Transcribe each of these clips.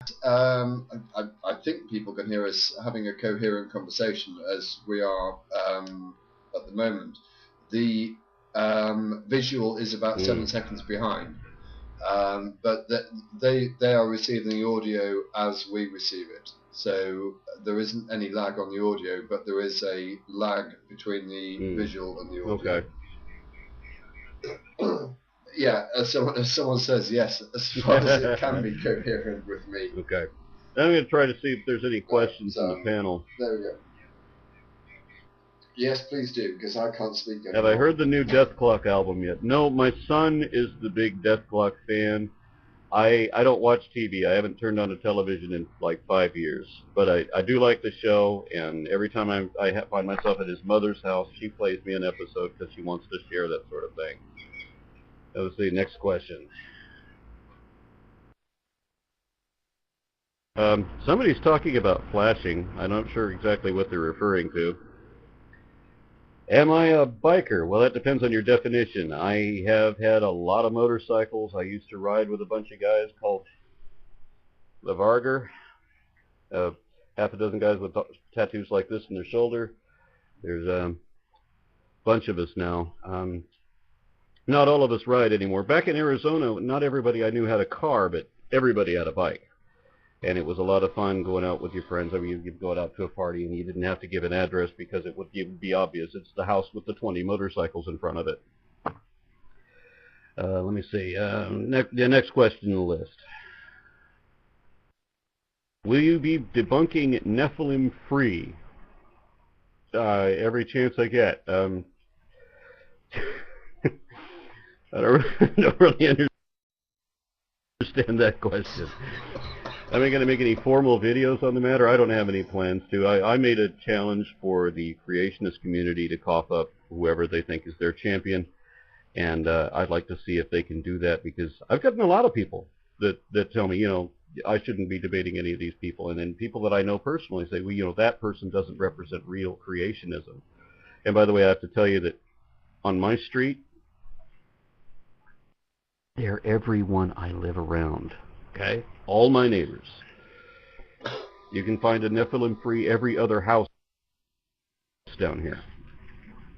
I think people can hear us having a coherent conversation as we are at the moment. The visual is about 7 seconds behind, but they are receiving the audio as we receive it. So there isn't any lag on the audio, but there is a lag between the visual and the audio. Okay. Yeah, as someone says, yes, as far as it can be coherent with me. Okay. I'm going to try to see if there's any questions in the panel. There we go. Yes, please do, because I can't speak anymore. Have I heard the new Death Clock album yet? No, my son is the big Death Clock fan. I don't watch TV. I haven't turned on a television in like 5 years. But I do like the show, and every time I find myself at his mother's house, she plays me an episode because she wants to share that sort of thing. Let's see, next question. Somebody's talking about flashing. I'm not sure exactly what they're referring to. Am I a biker? Well, that depends on your definition. I have had a lot of motorcycles. I used to ride with a bunch of guys called the Varger. Half a dozen guys with tattoos like this in their shoulder. There's a bunch of us now. Not all of us ride anymore. Back in Arizona, not everybody I knew had a car, but everybody had a bike. And it was a lot of fun going out with your friends. I mean, you'd go out to a party and you didn't have to give an address because it would be obvious. It's the house with the 20 motorcycles in front of it. Let me see. The next question on the list. Will you be debunking Nephilim free? Every chance I get. I don't really understand that question. Am I going to make any formal videos on the matter? I don't have any plans to. I made a challenge for the creationist community to cough up whoever they think is their champion, and I'd like to see if they can do that, because I've gotten a lot of people that tell me, you know, I shouldn't be debating any of these people, and then people that I know personally say, well, you know, that person doesn't represent real creationism. And by the way, I have to tell you that on my street, they're everyone I live around. Okay? All my neighbors. You can find a Nephilim-free every other house down here.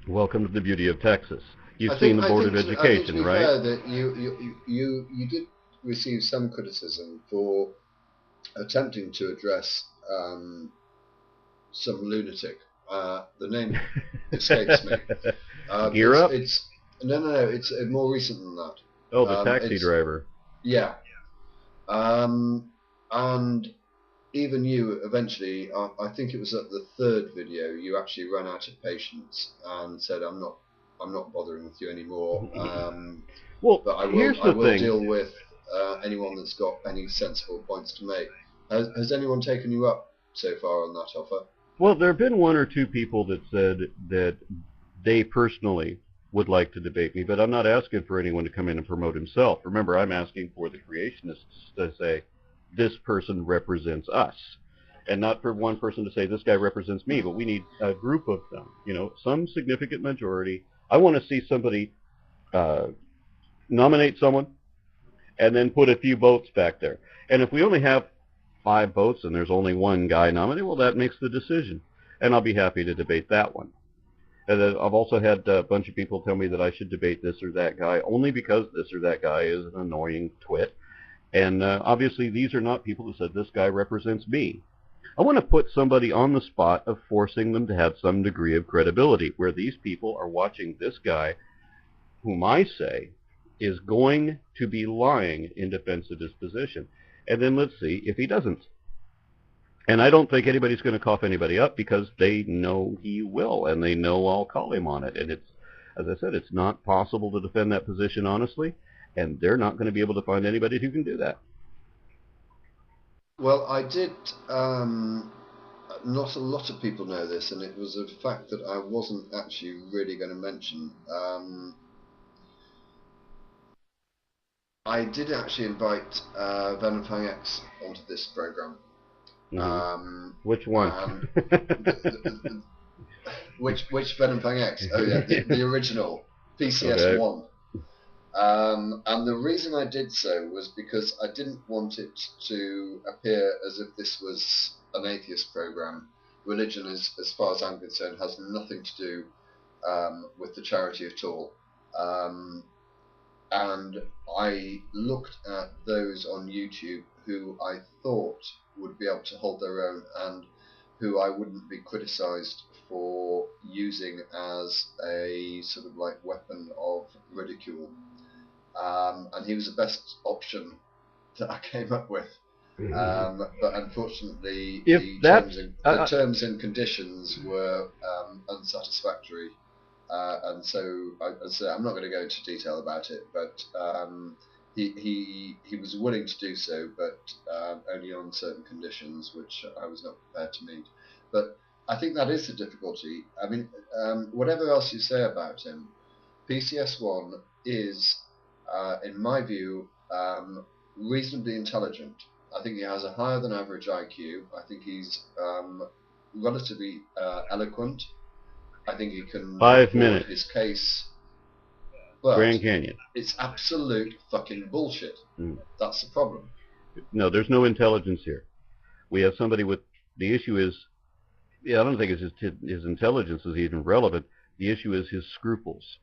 Welcome to the beauty of Texas. You've seen the Board of Education, right? I think to be fair that you did receive some criticism for attempting to address some lunatic. The name escapes me. Gear Up? No. It's more recent than that. Oh, the taxi driver. Yeah. And even you eventually, I think it was at the third video, you actually ran out of patience and said, I'm not bothering with you anymore. Well, but I will deal with anyone that's got any sensible points to make. Has anyone taken you up so far on that offer? Well, there have been one or two people that said that they personally would like to debate me, but I'm not asking for anyone to come in and promote himself. Remember, I'm asking for the creationists to say, this person represents us, and not for one person to say, this guy represents me, but we need a group of them, you know, some significant majority. I want to see somebody nominate someone and then put a few votes back there. And if we only have 5 votes and there's only one guy nominated, well, that makes the decision, and I'll be happy to debate that one. And I've also had a bunch of people tell me that I should debate this or that guy only because this or that guy is an annoying twit. And obviously these are not people who said this guy represents me. I want to put somebody on the spot of forcing them to have some degree of credibility, where these people are watching this guy, whom I say is going to be lying in defense of his position. And then let's see if he doesn't. And I don't think anybody's going to cough anybody up, because they know he will, and they know I'll call him on it. And it's, as I said, it's not possible to defend that position honestly, and they're not going to be able to find anybody who can do that. Well, I did, not a lot of people know this, and it was a fact that I wasn't actually really going to mention. I did actually invite Venom Fang X onto this program. Which one? Which Venom Fang X? Oh yeah, the original PCS1. And the reason I did so was because I didn't want it to appear as if this was an atheist program. Religion, as far as I'm concerned, has nothing to do with the charity at all. And I looked at those on YouTube who I thought would be able to hold their own and who I wouldn't be criticised for using as a sort of like weapon of ridicule. And he was the best option that I came up with. But unfortunately, the terms and conditions were unsatisfactory. And so I'm not going to go into detail about it, but he was willing to do so, but only on certain conditions, which I was not prepared to meet. But I think that is the difficulty. I mean, whatever else you say about him, PCS1 is, in my view, reasonably intelligent. I think he has a higher than average IQ. I think he's relatively eloquent. I think he can 5 minutes his case, but Grand Canyon. It's absolute fucking bullshit. That's the problem. No, there's no intelligence here. We have somebody with, the issue is, I don't think it's his intelligence is even relevant. The issue is his scruples.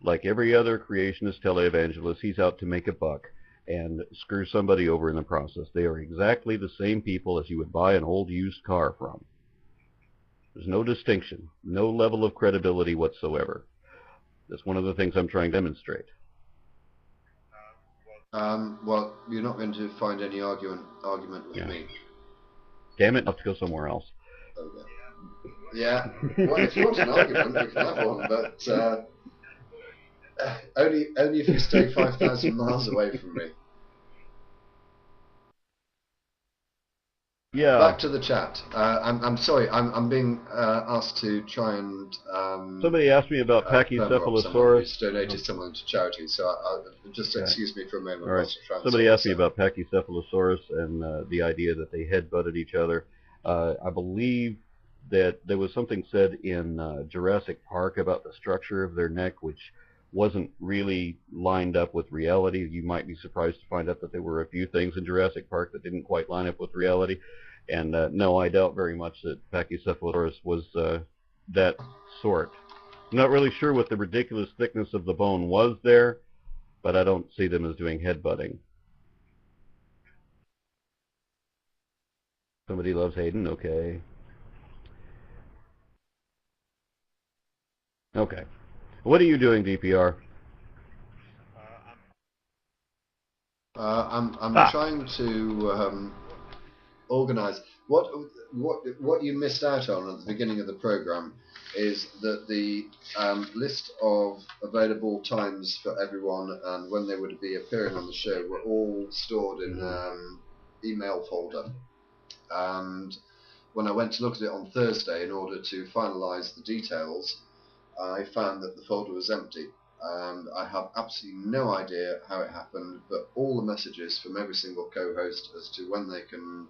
Like every other creationist televangelist, he's out to make a buck and screw somebody over in the process. They are exactly the same people as you would buy an old used car from. There's no distinction, no level of credibility whatsoever. That's one of the things I'm trying to demonstrate. Well, you're not going to find any argument with me. Damn it, I'll have to go somewhere else. Okay. Yeah. Well, if you want an argument, we can have one, but only if you stay 5,000 miles away from me. Yeah. Back to the chat. I'm sorry. I'm being asked to try and. Somebody asked me about Pachycephalosaurus. Donated someone to charity, so just excuse me for a moment. All right. Somebody asked me about Pachycephalosaurus and the idea that they head-butted each other. I believe that there was something said in Jurassic Park about the structure of their neck, which wasn't really lined up with reality. You might be surprised to find out that there were a few things in Jurassic Park that didn't quite line up with reality. And no, I doubt very much that Pachycephalosaurus was that sort. I'm not really sure what the ridiculous thickness of the bone was there, but I don't see them as doing headbutting. Somebody loves Hayden, okay. Okay. What are you doing, DPR? I'm trying to organise. What you missed out on at the beginning of the programme is that the list of available times for everyone and when they would be appearing on the show were all stored in email folder. And when I went to look at it on Thursday in order to finalise the details, I found that the folder was empty. And I have absolutely no idea how it happened, but all the messages from every single co-host as to when they can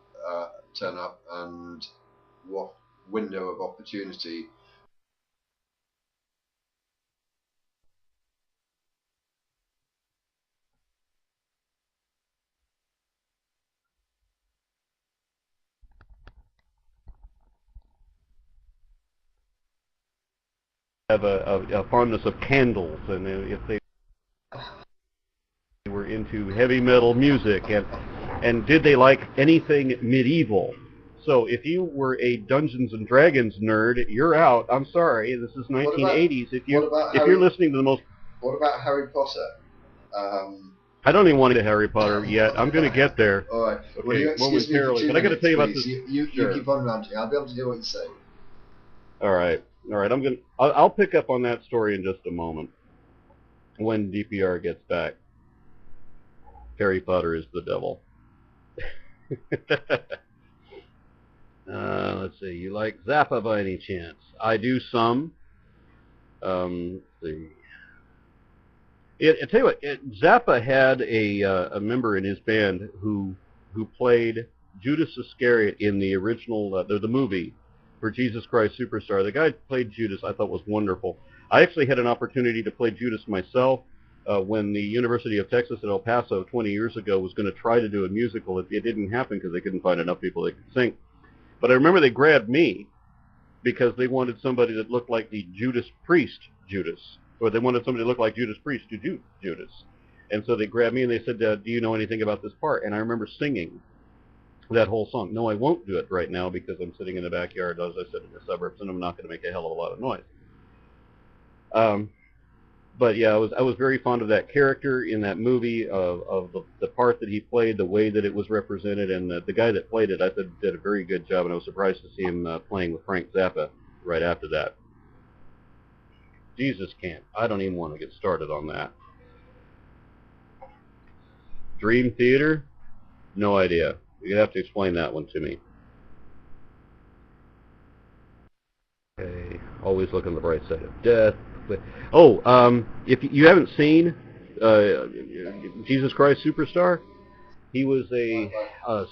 turn up and what window of opportunity have a fondness of candles, and if they were into heavy metal music, and did they like anything medieval? So if you were a Dungeons and Dragons nerd, you're out. I'm sorry, this is 1980s. If you're listening to the most. What about Harry Potter? I don't even want to get Harry Potter yet. I'm going to get there. All right. Okay, well, you momentarily. But I got to tell you about this. You keep on ranting. I'll be able to hear what you say. All right. I'll pick up on that story in just a moment when DPR gets back. Harry Potter is the devil. Let's see. You like Zappa by any chance? I do some. Let's see. I tell you what, Zappa had a member in his band who played Judas Iscariot in the original the movie for Jesus Christ Superstar. The guy who played Judas I thought was wonderful. I actually had an opportunity to play Judas myself. when the University of Texas at El Paso 20 years ago was going to try to do a musical. It didn't happen because they couldn't find enough people that could sing. But I remember they grabbed me because they wanted somebody that looked like the Judas Priest Judas, or they wanted somebody to look like Judas Priest to do Judas. And so they grabbed me and they said, do you know anything about this part? And I remember singing that whole song. No, I won't do it right now because I'm sitting in the backyard, as I said, in the suburbs, and I'm not going to make a hell of a lot of noise. But yeah, I was very fond of that character in that movie, of the part that he played, the way that it was represented, and the guy that played it, I thought, did a very good job, and I was surprised to see him playing with Frank Zappa right after that. Jesus can't. I don't even want to get started on that. Dream Theater? No idea. You'd have to explain that one to me. Okay. Always look on the bright side of death. Oh, if you haven't seen Jesus Christ Superstar, he was a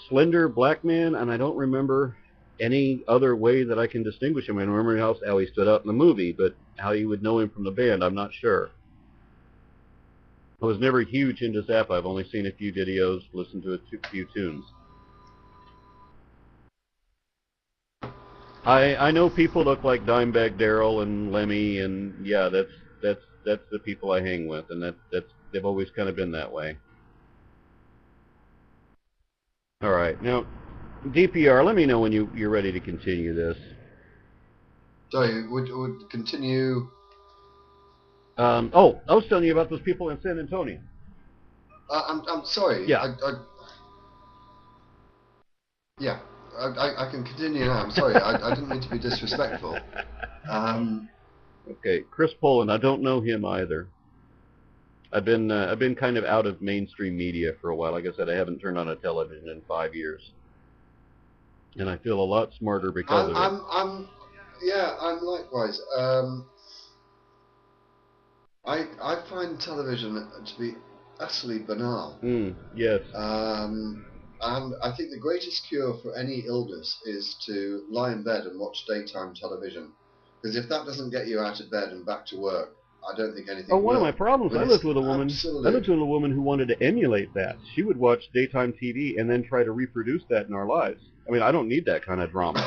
slender black man, and I don't remember any other way that I can distinguish him. I don't remember how he stood out in the movie, but how you would know him from the band, I'm not sure. I was never huge into Zappa. I've only seen a few videos, listened to a few tunes. I know people look like Dimebag Darrell and Lemmy, and yeah, that's the people I hang with, and they've always kind of been that way. All right, now DPR, let me know when you're ready to continue this. Sorry, would continue. Oh, I was telling you about those people in San Antonio. I'm sorry. Yeah. Yeah. I can continue now. I'm sorry. I didn't mean to be disrespectful. Okay, Chris Poland. I don't know him either. I've been kind of out of mainstream media for a while. Like I said, I haven't turned on a television in 5 years, and I feel a lot smarter because of it. I'm likewise. I find television to be utterly banal. Yes. And I think the greatest cure for any illness is to lie in bed and watch daytime television. Because if that doesn't get you out of bed and back to work, I don't think anything will. One of my problems, I lived with a woman who wanted to emulate that. She would watch daytime TV and then try to reproduce that in our lives. I mean, I don't need that kind of drama.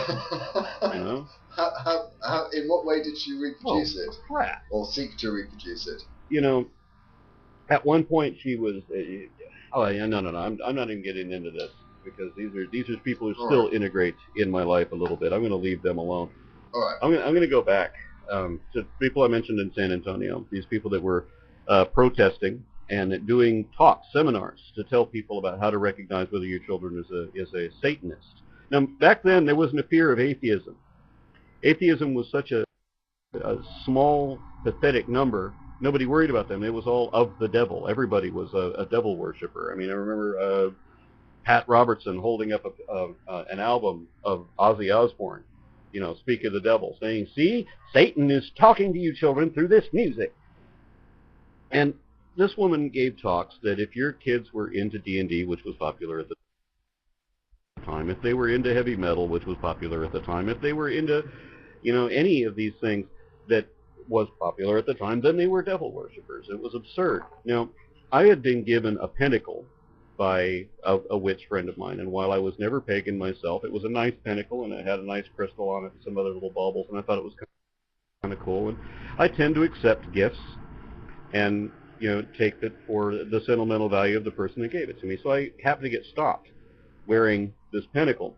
You know? How, in what way did she reproduce it? Crap. Or seek to reproduce it? You know, at one point she was... no. I'm not even getting into this because these are people who still integrate in my life a little bit. I'm going to leave them alone. All right. I'm going to go back to people I mentioned in San Antonio. These people that were protesting and doing talks, seminars to tell people about how to recognize whether your children is a Satanist. Now, back then there wasn't a fear of atheism. Atheism was such a small, pathetic number. Nobody worried about them. It was all of the devil. Everybody was a devil worshiper. I mean, I remember Pat Robertson holding up an album of Ozzy Osbourne, you know, Speak of the Devil, saying, "See, Satan is talking to you children through this music." And this woman gave talks that if your kids were into D&D, which was popular at the time, if they were into heavy metal, which was popular at the time, if they were into, you know, any of these things that was popular at the time, then they were devil worshippers. It was absurd. Now, I had been given a pentacle by a witch friend of mine, and while I was never pagan myself, it was a nice pentacle, and it had a nice crystal on it and some other little baubles, and I thought it was kind of cool. And I tend to accept gifts and, you know, take it for the sentimental value of the person that gave it to me. So I happened to get stopped wearing this pentacle.